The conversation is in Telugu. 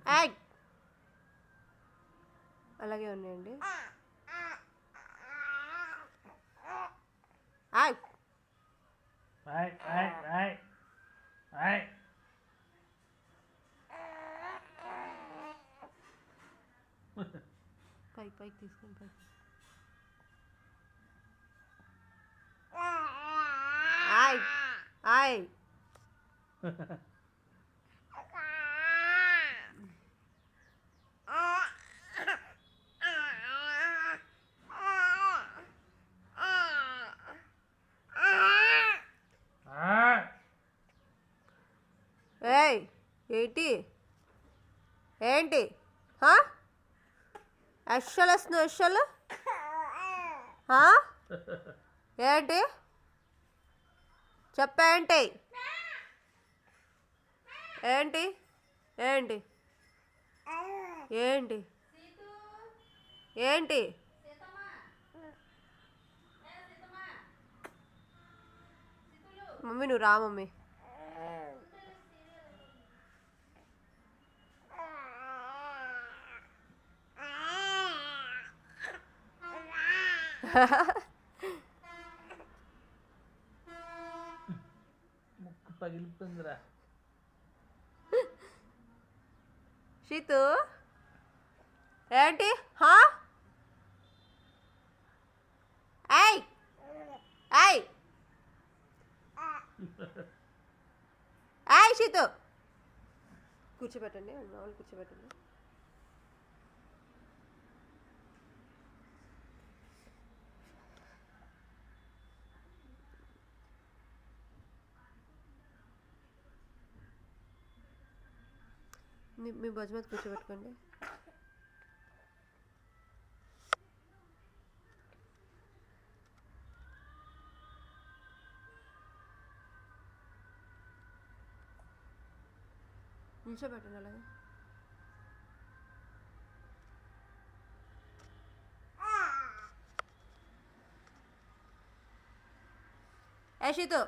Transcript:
ఏయ్ అలాగే ఉన్నాయండి. ఆయ్ పైకి తీసుకొని పైకి. ఆయ్ ఆయ్ ఏయ్ ఏంటి ఏంటి ఎషలు వస్తున్నావు ఎషలు ఏంటి చెప్పేంటి ఏంటి ఏంటి ఏంటి ఏంటి మమ్మీ నువ్వు రా మమ్మీ. ముక్కు పగిలిపోయిందిరా. షీతు ఏంటి ఏయ్ ఏయ్ ఏయ్ షీతు కూర్చోబెట్టండి మామూలు కూర్చోబెట్టండి. మీ భుజం మీద కూర్చోబెట్టుకోండి. నిల్చోబెట్టండి అలాగే. ఏ షీతు